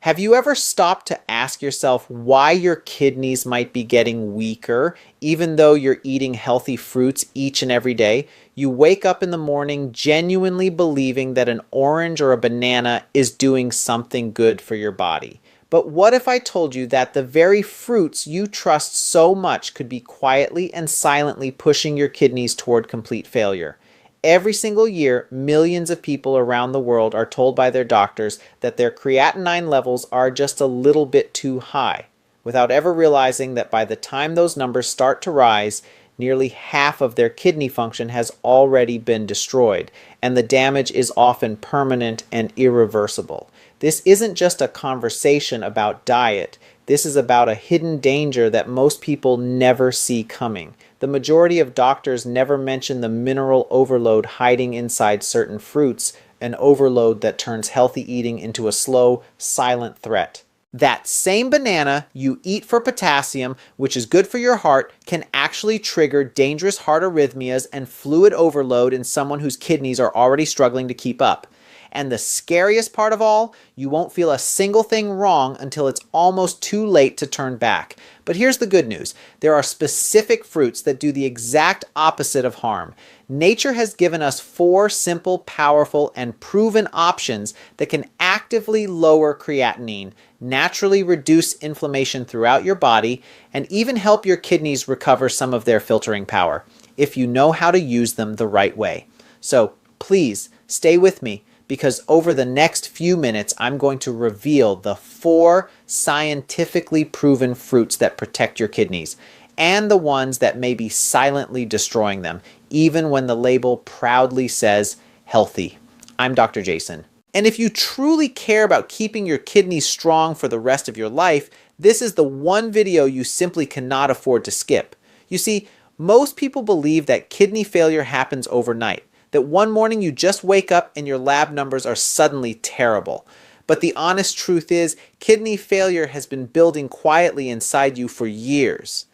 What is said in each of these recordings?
Have you ever stopped to ask yourself why your kidneys might be getting weaker, even though you're eating healthy fruits each and every day? You wake up in the morning genuinely believing that an orange or a banana is doing something good for your body. But what if I told you that the very fruits you trust so much could be quietly and silently pushing your kidneys toward complete failure? Every single year, millions of people around the world are told by their doctors that their creatinine levels are just a little bit too high, without ever realizing that by the time those numbers start to rise, nearly half of their kidney function has already been destroyed, and the damage is often permanent and irreversible. This isn't just a conversation about diet. This is about a hidden danger that most people never see coming. The majority of doctors never mention the mineral overload hiding inside certain fruits, an overload that turns healthy eating into a slow, silent threat. That same banana you eat for potassium, which is good for your heart, can actually trigger dangerous heart arrhythmias and fluid overload in someone whose kidneys are already struggling to keep up. And the scariest part of all, you won't feel a single thing wrong until it's almost too late to turn back. But here's the good news. There are specific fruits that do the exact opposite of harm. Nature has given us 4 simple, powerful, and proven options that can actively lower creatinine, naturally reduce inflammation throughout your body, and even help your kidneys recover some of their filtering power, if you know how to use them the right way. So please stay with me, because over the next few minutes, I'm going to reveal the 4 scientifically proven fruits that protect your kidneys, and the ones that may be silently destroying them, even when the label proudly says healthy. I'm Dr. Jason. And if you truly care about keeping your kidneys strong for the rest of your life, this is the one video you simply cannot afford to skip. You see, most people believe that kidney failure happens overnight, that one morning you just wake up and your lab numbers are suddenly terrible. But the honest truth is, kidney failure has been building quietly inside you for years.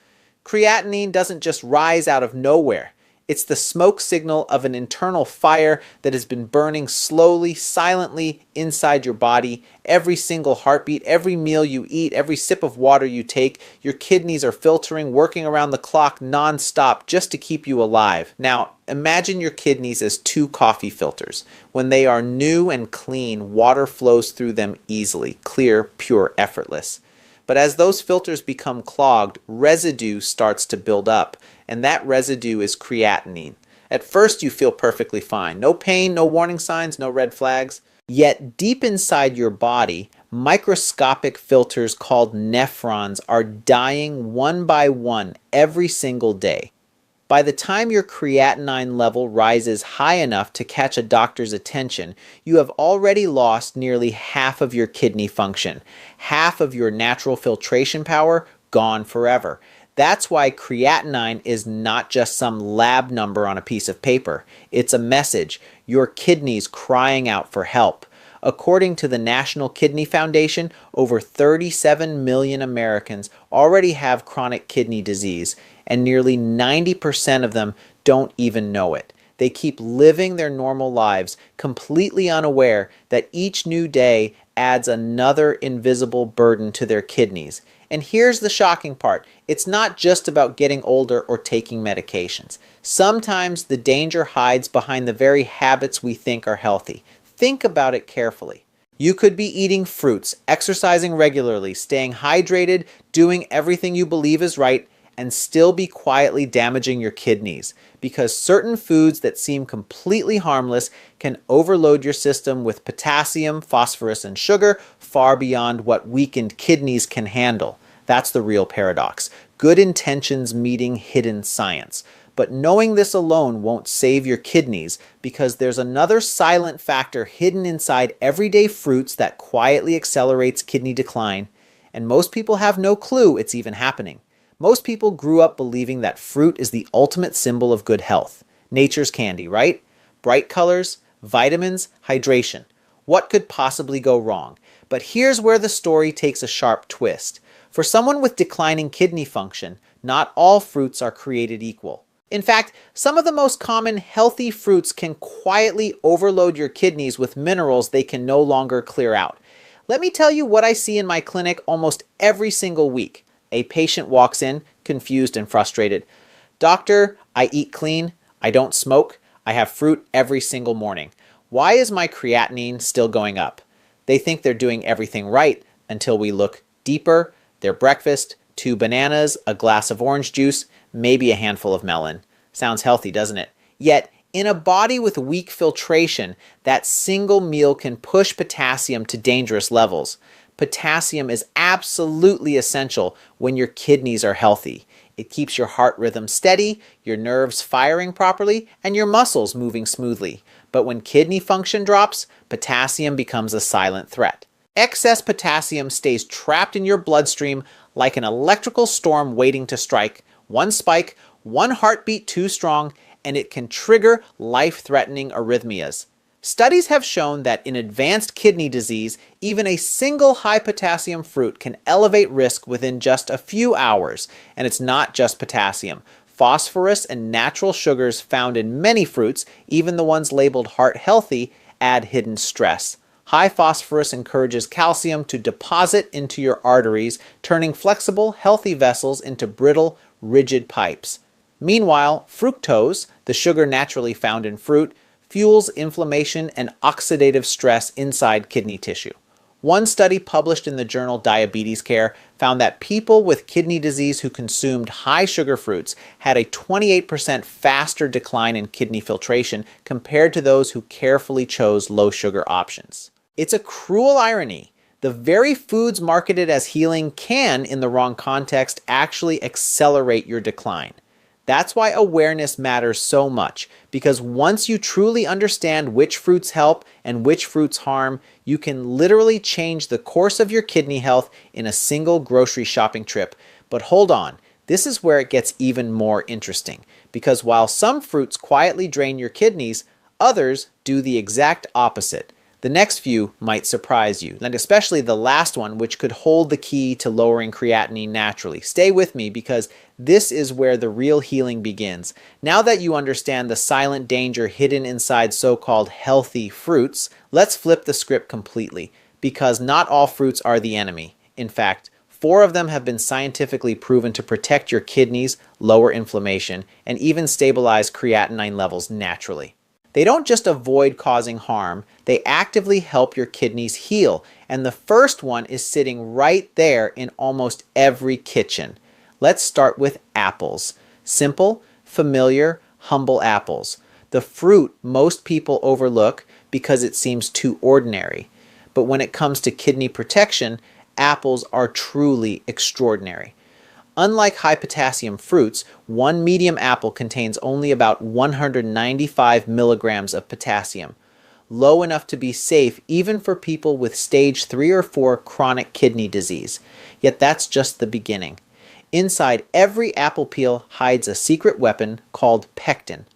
Creatinine doesn't just rise out of nowhere. It's the smoke signal of an internal fire that has been burning slowly, silently inside your body. Every single heartbeat, every meal you eat, every sip of water you take, your kidneys are filtering, working around the clock non-stop just to keep you alive. Now, imagine your kidneys as 2 coffee filters. When they are new and clean, water flows through them easily, clear, pure, effortless. But as those filters become clogged, residue starts to build up, and that residue is creatinine. At first you feel perfectly fine. No pain, no warning signs, no red flags. Yet deep inside your body, microscopic filters called nephrons are dying one by one every single day. By the time your creatinine level rises high enough to catch a doctor's attention, you have already lost nearly half of your kidney function, half of your natural filtration power gone forever. That's why creatinine is not just some lab number on a piece of paper. It's a message, your kidneys crying out for help. According to the National Kidney Foundation, over 37 million Americans already have chronic kidney disease, and nearly 90% of them don't even know it. They keep living their normal lives, completely unaware that each new day adds another invisible burden to their kidneys. And here's the shocking part. It's not just about getting older or taking medications. Sometimes the danger hides behind the very habits we think are healthy. Think about it carefully. You could be eating fruits, exercising regularly, staying hydrated, doing everything you believe is right, and still be quietly damaging your kidneys, because certain foods that seem completely harmless can overload your system with potassium, phosphorus, and sugar far beyond what weakened kidneys can handle. That's the real paradox. Good intentions meeting hidden science. But knowing this alone won't save your kidneys, because there's another silent factor hidden inside everyday fruits that quietly accelerates kidney decline, and most people have no clue it's even happening. Most people grew up believing that fruit is the ultimate symbol of good health. Nature's candy, right? Bright colors, vitamins, hydration. What could possibly go wrong? But here's where the story takes a sharp twist. For someone with declining kidney function, not all fruits are created equal. In fact, some of the most common healthy fruits can quietly overload your kidneys with minerals they can no longer clear out. Let me tell you what I see in my clinic almost every single week. A patient walks in, confused and frustrated. Doctor, I eat clean, I don't smoke, I have fruit every single morning. Why is my creatinine still going up? They think they're doing everything right until we look deeper. Their breakfast, 2 bananas, a glass of orange juice, maybe a handful of melon. Sounds healthy, doesn't it? Yet, in a body with weak filtration, that single meal can push potassium to dangerous levels. Potassium is absolutely essential when your kidneys are healthy. It keeps your heart rhythm steady, your nerves firing properly, and your muscles moving smoothly. But when kidney function drops, potassium becomes a silent threat. Excess potassium stays trapped in your bloodstream like an electrical storm waiting to strike. One spike, one heartbeat too strong, and it can trigger life-threatening arrhythmias. Studies have shown that in advanced kidney disease, even a single high potassium fruit can elevate risk within just a few hours. And it's not just potassium. Phosphorus and natural sugars found in many fruits, even the ones labeled heart healthy, add hidden stress. High phosphorus encourages calcium to deposit into your arteries, turning flexible, healthy vessels into brittle, rigid pipes. Meanwhile, fructose, the sugar naturally found in fruit, fuels inflammation and oxidative stress inside kidney tissue. One study published in the journal Diabetes Care found that people with kidney disease who consumed high sugar fruits had a 28% faster decline in kidney filtration compared to those who carefully chose low sugar options. It's a cruel irony. The very foods marketed as healing can, in the wrong context, actually accelerate your decline. That's why awareness matters so much, because once you truly understand which fruits help and which fruits harm, you can literally change the course of your kidney health in a single grocery shopping trip. But hold on, this is where it gets even more interesting, because while some fruits quietly drain your kidneys, others do the exact opposite. The next few might surprise you, and especially the last one, which could hold the key to lowering creatinine naturally. Stay with me, because this is where the real healing begins. Now that you understand the silent danger hidden inside so-called healthy fruits, let's flip the script completely, because not all fruits are the enemy. In fact, 4 of them have been scientifically proven to protect your kidneys, lower inflammation, and even stabilize creatinine levels naturally. They don't just avoid causing harm, they actively help your kidneys heal. And the first one is sitting right there in almost every kitchen. Let's start with apples. Simple, familiar, humble apples. The fruit most people overlook because it seems too ordinary. But when it comes to kidney protection, apples are truly extraordinary. Unlike high potassium fruits, one medium apple contains only about 195 milligrams of potassium, low enough to be safe even for people with stage 3 or 4 chronic kidney disease. Yet that's just the beginning. Inside every apple peel hides a secret weapon called pectin,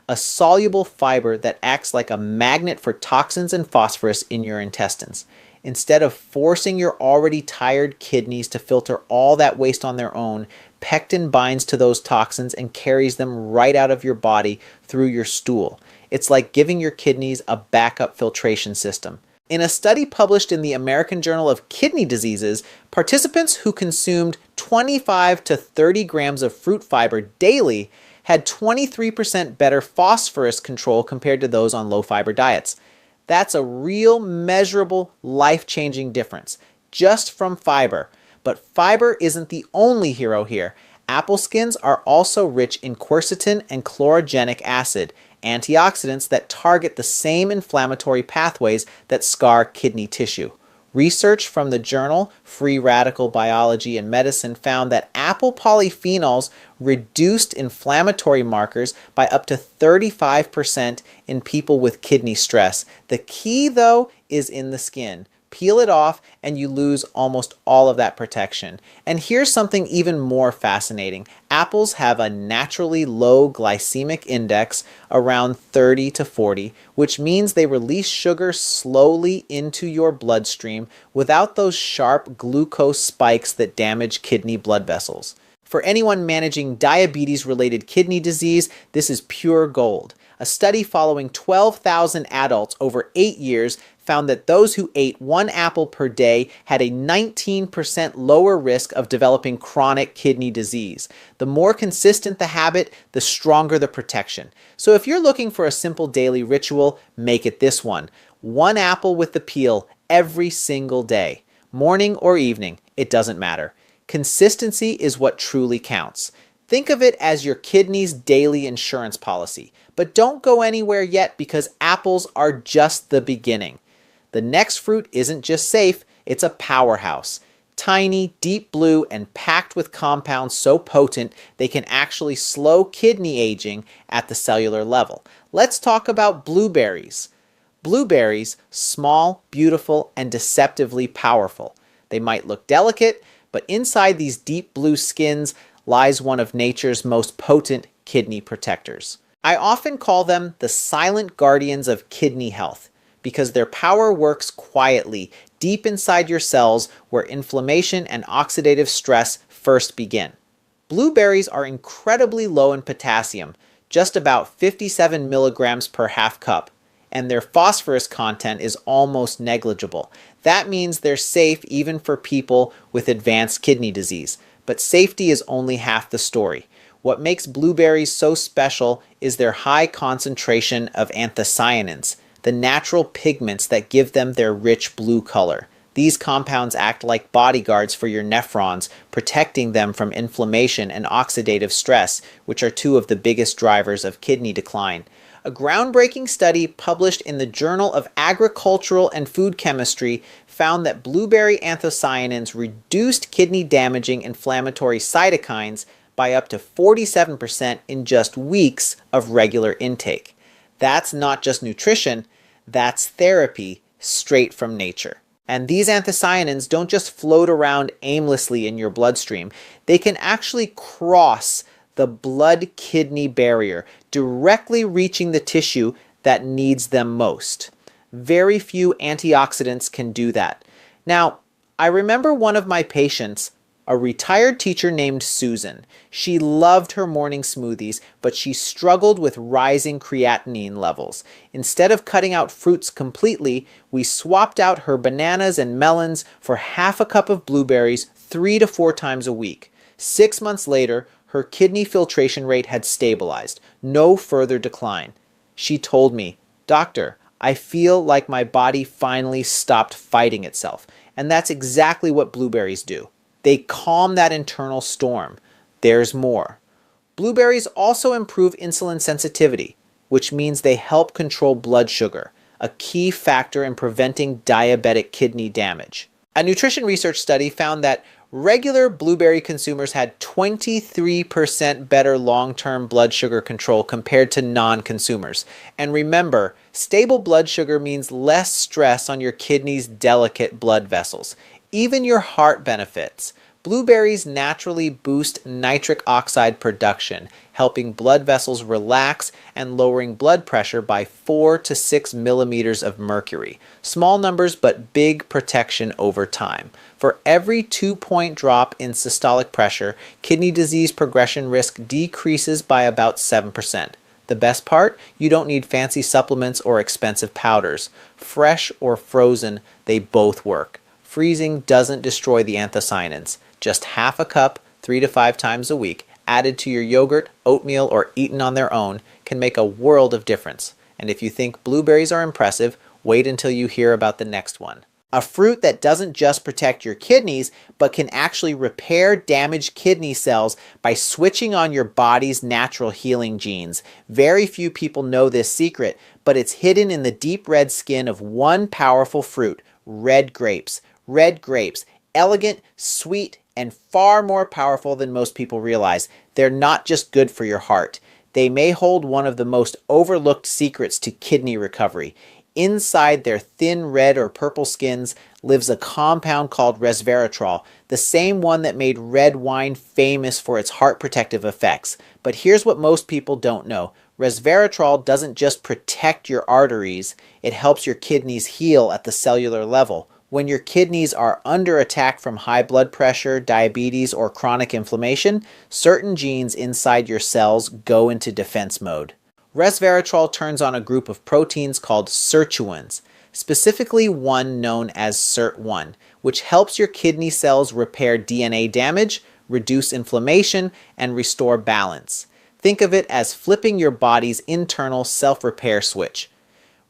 a soluble fiber that acts like a magnet for toxins and phosphorus in your intestines. Instead of forcing your already tired kidneys to filter all that waste on their own, pectin binds to those toxins and carries them right out of your body through your stool. It's like giving your kidneys a backup filtration system. In a study published in the American Journal of Kidney Diseases, participants who consumed 25 to 30 grams of fruit fiber daily had 23% better phosphorus control compared to those on low-fiber diets. That's a real, measurable, life-changing difference, just from fiber. But fiber isn't the only hero here. Apple skins are also rich in quercetin and chlorogenic acid, antioxidants that target the same inflammatory pathways that scar kidney tissue. Research from the journal Free Radical Biology and Medicine found that apple polyphenols reduced inflammatory markers by up to 35% in people with kidney stress. The key, though, is in the skin. Peel it off and you lose almost all of that protection. And here's something even more fascinating. Apples have a naturally low glycemic index, around 30 to 40, which means they release sugar slowly into your bloodstream without those sharp glucose spikes that damage kidney blood vessels. For anyone managing diabetes-related kidney disease, this is pure gold. A study following 12,000 adults over 8 years found that those who ate 1 apple per day had a 19% lower risk of developing chronic kidney disease. The more consistent the habit, the stronger the protection. So if you're looking for a simple daily ritual, make it this one. 1 apple with the peel every single day. Morning or evening, it doesn't matter. Consistency is what truly counts. Think of it as your kidney's daily insurance policy. But don't go anywhere yet because apples are just the beginning. The next fruit isn't just safe, it's a powerhouse. Tiny, deep blue, and packed with compounds so potent they can actually slow kidney aging at the cellular level. Let's talk about blueberries. Blueberries, small, beautiful, and deceptively powerful. They might look delicate, but inside these deep blue skins lies one of nature's most potent kidney protectors. I often call them the silent guardians of kidney health because their power works quietly deep inside your cells where inflammation and oxidative stress first begin. Blueberries are incredibly low in potassium, just about 57 milligrams per half cup, and their phosphorus content is almost negligible. That means they're safe even for people with advanced kidney disease. But safety is only half the story. What makes blueberries so special is their high concentration of anthocyanins, the natural pigments that give them their rich blue color. These compounds act like bodyguards for your nephrons, protecting them from inflammation and oxidative stress, which are two of the biggest drivers of kidney decline. A groundbreaking study published in the Journal of Agricultural and Food Chemistry found that blueberry anthocyanins reduced kidney-damaging inflammatory cytokines by up to 47% in just weeks of regular intake. That's not just nutrition, that's therapy straight from nature. And these anthocyanins don't just float around aimlessly in your bloodstream. They can actually cross the blood-kidney barrier, directly reaching the tissue that needs them most. Very few antioxidants can do that. Now, I remember one of my patients, a retired teacher named Susan. She loved her morning smoothies, but she struggled with rising creatinine levels. Instead of cutting out fruits completely, we swapped out her bananas and melons for half a cup of blueberries 3 to 4 times a week. 6 months later, her kidney filtration rate had stabilized, no further decline. She told me, "Doctor, I feel like my body finally stopped fighting itself." And that's exactly what blueberries do. They calm that internal storm. There's more. Blueberries also improve insulin sensitivity, which means they help control blood sugar, a key factor in preventing diabetic kidney damage. A nutrition research study found that regular blueberry consumers had 23% better long-term blood sugar control compared to non-consumers. And remember, stable blood sugar means less stress on your kidney's delicate blood vessels. Even your heart benefits. Blueberries naturally boost nitric oxide production, helping blood vessels relax and lowering blood pressure by 4 to 6 millimeters of mercury. Small numbers, but big protection over time. For every 2-point drop in systolic pressure, kidney disease progression risk decreases by about 7%. The best part? You don't need fancy supplements or expensive powders. Fresh or frozen, they both work. Freezing doesn't destroy the anthocyanins. Just half a cup, 3 to 5 times a week, added to your yogurt, oatmeal, or eaten on their own, can make a world of difference. And if you think blueberries are impressive, wait until you hear about the next one. A fruit that doesn't just protect your kidneys, but can actually repair damaged kidney cells by switching on your body's natural healing genes. Very few people know this secret, but it's hidden in the deep red skin of one powerful fruit, red grapes. Red grapes, elegant, sweet, and far more powerful than most people realize. They're not just good for your heart. They may hold one of the most overlooked secrets to kidney recovery. Inside their thin red or purple skins lives a compound called resveratrol, the same one that made red wine famous for its heart protective effects. But here's what most people don't know. Resveratrol doesn't just protect your arteries, it helps your kidneys heal at the cellular level. When your kidneys are under attack from high blood pressure, diabetes, or chronic inflammation, certain genes inside your cells go into defense mode. Resveratrol turns on a group of proteins called sirtuins, specifically one known as SIRT1, which helps your kidney cells repair DNA damage, reduce inflammation, and restore balance. Think of it as flipping your body's internal self-repair switch.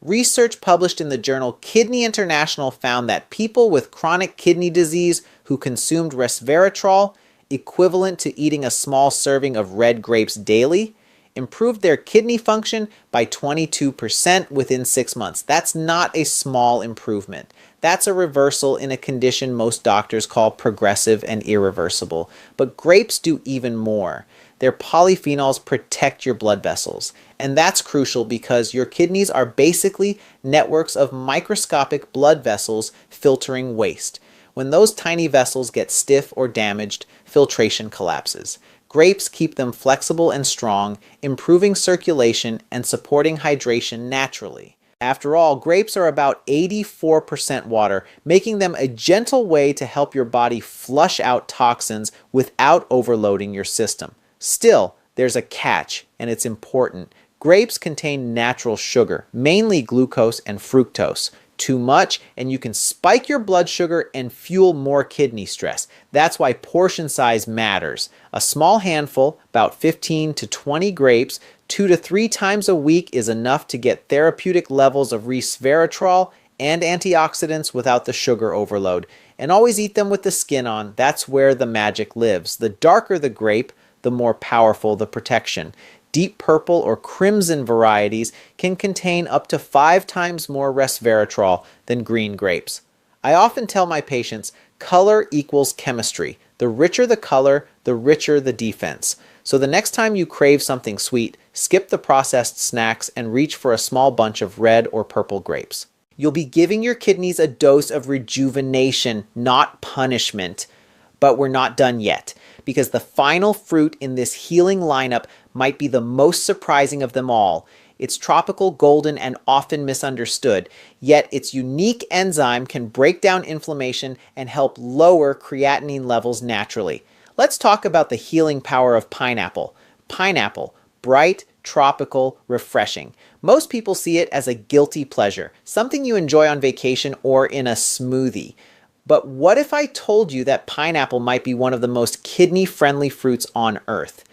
Research published in the journal Kidney International found that people with chronic kidney disease who consumed resveratrol, equivalent to eating a small serving of red grapes daily, improved their kidney function by 22% within 6 months. That's not a small improvement. That's a reversal in a condition most doctors call progressive and irreversible. But grapes do even more. Their polyphenols protect your blood vessels. And that's crucial because your kidneys are basically networks of microscopic blood vessels filtering waste. When those tiny vessels get stiff or damaged, filtration collapses. Grapes keep them flexible and strong, improving circulation and supporting hydration naturally. After all, grapes are about 84% water, making them a gentle way to help your body flush out toxins without overloading your system. Still, there's a catch, and it's important. Grapes contain natural sugar, mainly glucose and fructose. Too much, and you can spike your blood sugar and fuel more kidney stress. That's why portion size matters. A small handful, about 15 to 20 grapes, 2 to 3 times a week is enough to get therapeutic levels of resveratrol and antioxidants without the sugar overload. And always eat them with the skin on. That's where the magic lives. The darker the grape, the more powerful the protection. Deep purple or crimson varieties can contain up to 5 times more resveratrol than green grapes. I often tell my patients, color equals chemistry. The richer the color, the richer the defense. So the next time you crave something sweet, skip the processed snacks and reach for a small bunch of red or purple grapes. You'll be giving your kidneys a dose of rejuvenation, not punishment. But we're not done yet, because the final fruit in this healing lineup might be the most surprising of them all. It's tropical, golden, and often misunderstood, yet its unique enzyme can break down inflammation and help lower creatinine levels naturally. Let's talk about the healing power of pineapple. Pineapple, bright, tropical, refreshing. Most people see it as a guilty pleasure, something you enjoy on vacation or in a smoothie. But what if I told you that pineapple might be one of the most kidney-friendly fruits on earth?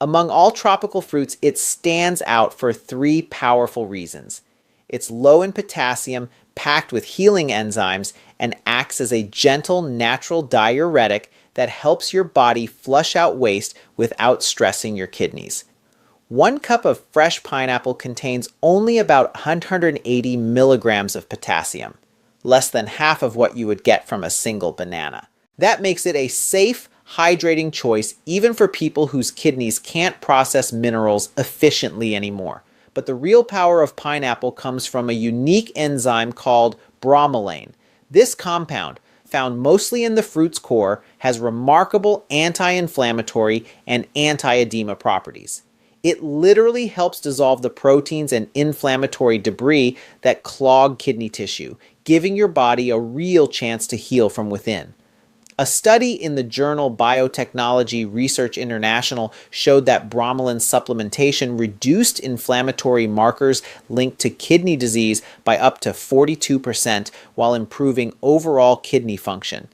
Among all tropical fruits, it stands out for 3 powerful reasons. It's low in potassium, packed with healing enzymes, and acts as a gentle, natural diuretic that helps your body flush out waste without stressing your kidneys. 1 cup of fresh pineapple contains only about 180 milligrams of potassium, less than half of what you would get from a single banana. That makes it a safe, hydrating choice even for people whose kidneys can't process minerals efficiently anymore. But the real power of pineapple comes from a unique enzyme called bromelain. This compound, found mostly in the fruit's core, has remarkable anti-inflammatory and anti-edema properties. It literally helps dissolve the proteins and inflammatory debris that clog kidney tissue, giving your body a real chance to heal from within. A study in the journal Biotechnology Research International showed that bromelain supplementation reduced inflammatory markers linked to kidney disease by up to 42% while improving overall kidney function.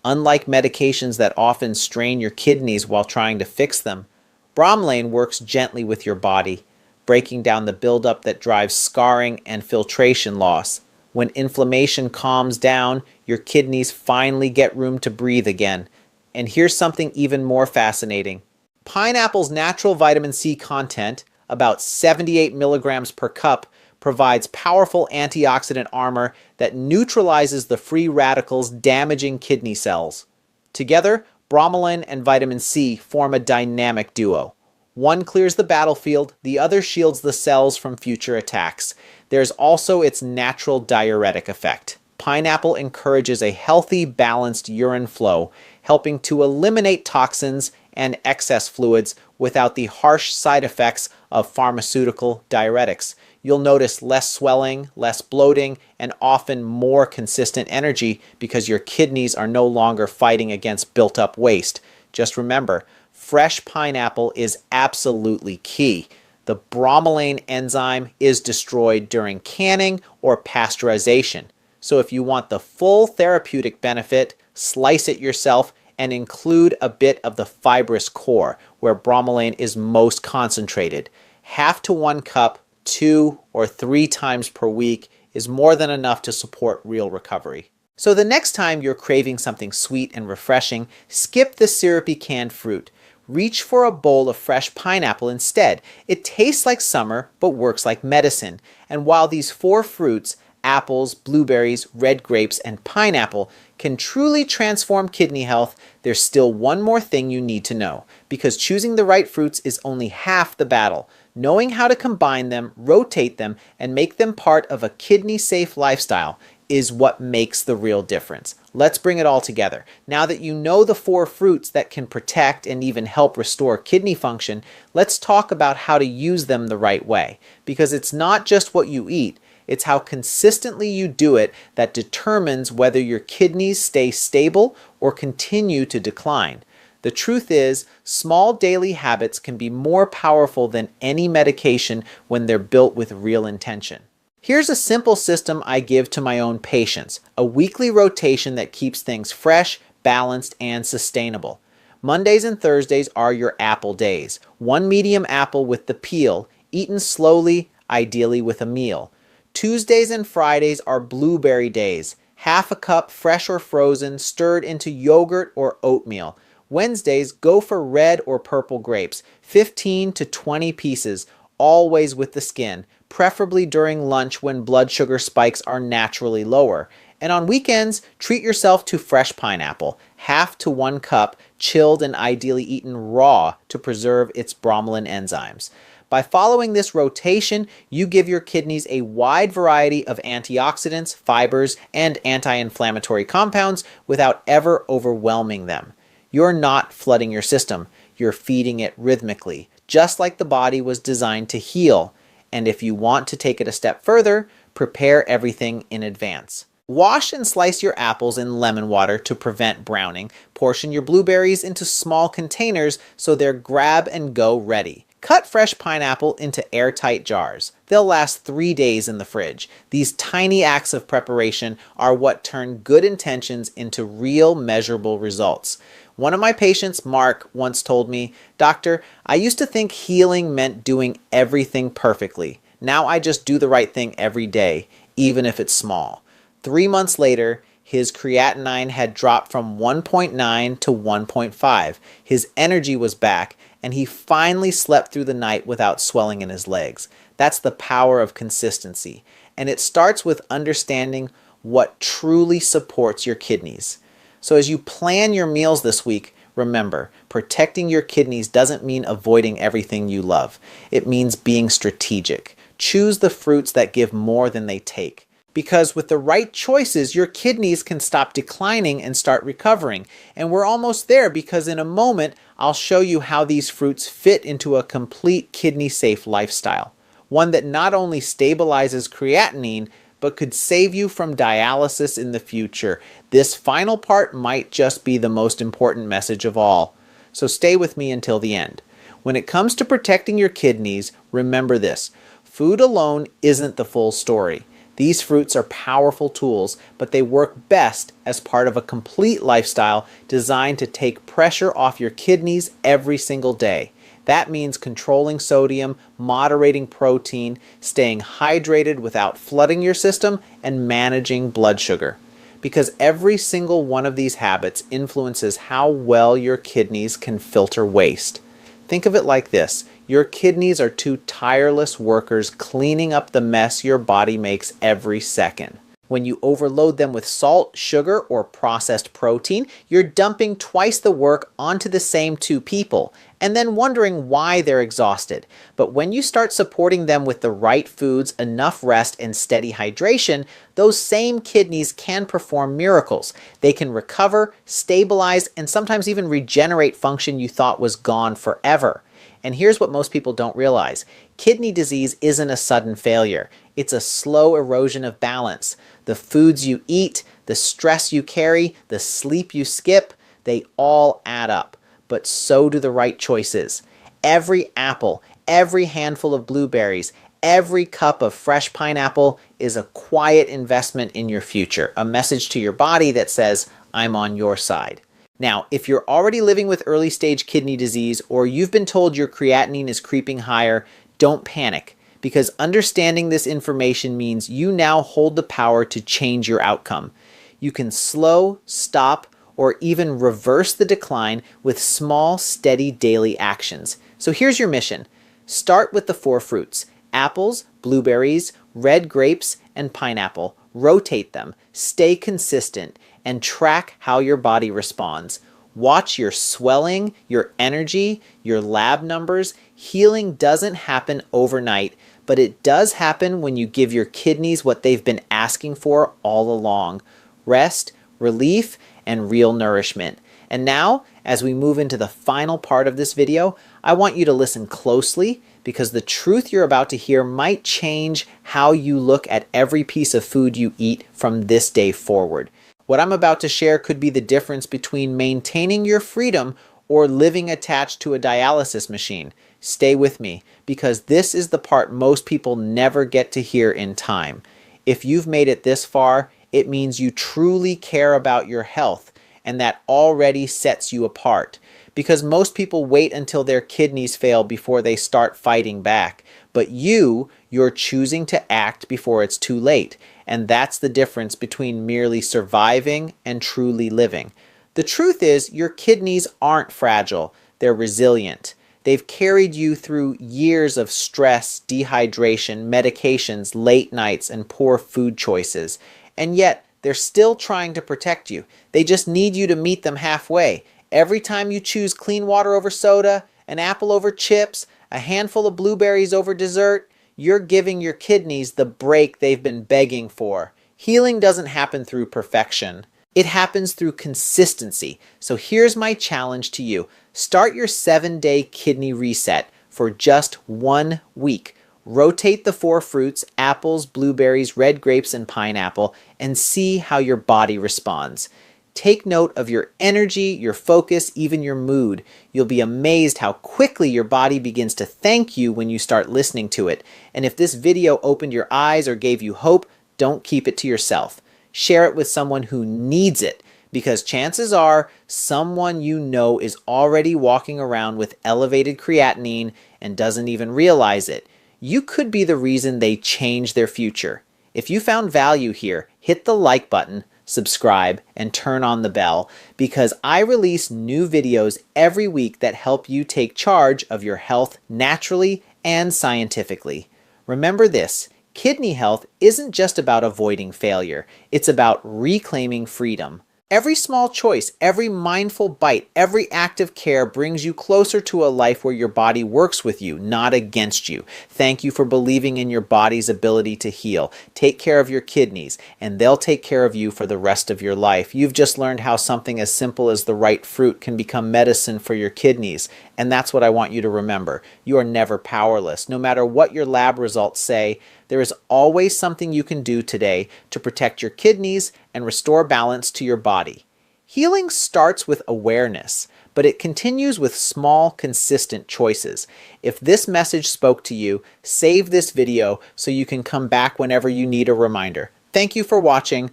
Unlike medications that often strain your kidneys while trying to fix them, bromelain works gently with your body, breaking down the buildup that drives scarring and filtration loss. When inflammation calms down, your kidneys finally get room to breathe again. And here's something even more fascinating. Pineapple's natural vitamin C content, about 78 milligrams per cup, provides powerful antioxidant armor that neutralizes the free radicals damaging kidney cells. Together, bromelain and vitamin C form a dynamic duo. One clears the battlefield, the other shields the cells from future attacks. There's also its natural diuretic effect. Pineapple encourages a healthy, balanced urine flow, helping to eliminate toxins and excess fluids without the harsh side effects of pharmaceutical diuretics. You'll notice less swelling, less bloating, and often more consistent energy because your kidneys are no longer fighting against built-up waste. Just remember, fresh pineapple is absolutely key. The bromelain enzyme is destroyed during canning or pasteurization. So if you want the full therapeutic benefit, slice it yourself and include a bit of the fibrous core where bromelain is most concentrated. Half to 1 cup, 2 or 3 times per week is more than enough to support real recovery. So the next time you're craving something sweet and refreshing, skip the syrupy canned fruit. Reach for a bowl of fresh pineapple instead. It tastes like summer, but works like medicine. And while these 4 fruits, apples, blueberries, red grapes, and pineapple, can truly transform kidney health, there's still one more thing you need to know. Because choosing the right fruits is only half the battle. Knowing how to combine them, rotate them, and make them part of a kidney-safe lifestyle is what makes the real difference. Let's bring it all together. Now that you know the 4 fruits that can protect and even help restore kidney function, let's talk about how to use them the right way. Because it's not just what you eat, it's how consistently you do it that determines whether your kidneys stay stable or continue to decline. The truth is, small daily habits can be more powerful than any medication when they're built with real intention. Here's a simple system I give to my own patients, a weekly rotation that keeps things fresh, balanced, and sustainable. Mondays and Thursdays are your apple days. 1 medium apple with the peel, eaten slowly, ideally with a meal. Tuesdays and Fridays are blueberry days. Half a cup, fresh or frozen, stirred into yogurt or oatmeal. Wednesdays, go for red or purple grapes, 15 to 20 pieces, always with the skin, preferably during lunch when blood sugar spikes are naturally lower. And on weekends, treat yourself to fresh pineapple, half to 1 cup, chilled and ideally eaten raw to preserve its bromelain enzymes. By following this rotation, you give your kidneys a wide variety of antioxidants, fibers, and anti-inflammatory compounds without ever overwhelming them. You're not flooding your system, you're feeding it rhythmically, just like the body was designed to heal. And if you want to take it a step further, prepare everything in advance. Wash and slice your apples in lemon water to prevent browning. Portion your blueberries into small containers so they're grab and go ready. Cut fresh pineapple into airtight jars. They'll last 3 days in the fridge. These tiny acts of preparation are what turn good intentions into real measurable results. One of my patients, Mark, once told me, "Doctor, I used to think healing meant doing everything perfectly. Now I just do the right thing every day, even if it's small." 3 months later, his creatinine had dropped from 1.9 to 1.5. His energy was back, and he finally slept through the night without swelling in his legs. That's the power of consistency. And it starts with understanding what truly supports your kidneys. So as you plan your meals this week, remember, protecting your kidneys doesn't mean avoiding everything you love. It means being strategic. Choose the fruits that give more than they take. Because with the right choices, your kidneys can stop declining and start recovering. And we're almost there because in a moment, I'll show you how these fruits fit into a complete kidney-safe lifestyle. One that not only stabilizes creatinine, but could save you from dialysis in the future. This final part might just be the most important message of all. So stay with me until the end. When it comes to protecting your kidneys, remember this: food alone isn't the full story. These fruits are powerful tools, but they work best as part of a complete lifestyle designed to take pressure off your kidneys every single day. That means controlling sodium, moderating protein, staying hydrated without flooding your system, and managing blood sugar. Because every single one of these habits influences how well your kidneys can filter waste. Think of it like this: your kidneys are 2 tireless workers cleaning up the mess your body makes every second. When you overload them with salt, sugar, or processed protein, you're dumping twice the work onto the same 2 people, and then wondering why they're exhausted. But when you start supporting them with the right foods, enough rest, and steady hydration, those same kidneys can perform miracles. They can recover, stabilize, and sometimes even regenerate function you thought was gone forever. And here's what most people don't realize: kidney disease isn't a sudden failure. It's a slow erosion of balance. The foods you eat, the stress you carry, the sleep you skip, they all add up. But so do the right choices. Every apple, every handful of blueberries, every cup of fresh pineapple is a quiet investment in your future, a message to your body that says, I'm on your side. Now, if you're already living with early stage kidney disease or you've been told your creatinine is creeping higher, don't panic, because understanding this information means you now hold the power to change your outcome. You can slow, stop, or even reverse the decline with small, steady daily actions. So here's your mission. Start with the 4 fruits: apples, blueberries, red grapes, and pineapple. Rotate them, stay consistent, and track how your body responds. Watch your swelling, your energy, your lab numbers. Healing doesn't happen overnight, but it does happen when you give your kidneys what they've been asking for all along: rest, relief, and real nourishment. And now, as we move into the final part of this video, I want you to listen closely, because the truth you're about to hear might change how you look at every piece of food you eat from this day forward. What I'm about to share could be the difference between maintaining your freedom or living attached to a dialysis machine. Stay with me, because this is the part most people never get to hear in time. If you've made it this far, it means you truly care about your health, and that already sets you apart. Because most people wait until their kidneys fail before they start fighting back. But you're choosing to act before it's too late. And that's the difference between merely surviving and truly living. The truth is, your kidneys aren't fragile. They're resilient. They've carried you through years of stress, dehydration, medications, late nights, and poor food choices. And yet, they're still trying to protect you. They just need you to meet them halfway. Every time you choose clean water over soda, an apple over chips, a handful of blueberries over dessert, you're giving your kidneys the break they've been begging for. Healing doesn't happen through perfection. It happens through consistency. So here's my challenge to you. Start your 7-day kidney reset for just 1 week. Rotate the 4 fruits: apples, blueberries, red grapes, and pineapple, and see how your body responds. Take note of your energy, your focus, even your mood. You'll be amazed how quickly your body begins to thank you when you start listening to it. And if this video opened your eyes or gave you hope, don't keep it to yourself. Share it with someone who needs it, because chances are someone you know is already walking around with elevated creatinine and doesn't even realize it. You could be the reason they change their future. If you found value here, hit the like button, subscribe, and turn on the bell, because I release new videos every week that help you take charge of your health naturally and scientifically. Remember this: kidney health isn't just about avoiding failure, it's about reclaiming freedom. Every small choice, every mindful bite, every act of care brings you closer to a life where your body works with you, not against you. Thank you for believing in your body's ability to heal. Take care of your kidneys, and they'll take care of you for the rest of your life. You've just learned how something as simple as the right fruit can become medicine for your kidneys, and that's what I want you to remember. You are never powerless. No matter what your lab results say, there is always something you can do today to protect your kidneys and restore balance to your body. Healing starts with awareness, but it continues with small, consistent choices. If this message spoke to you, save this video so you can come back whenever you need a reminder. Thank you for watching.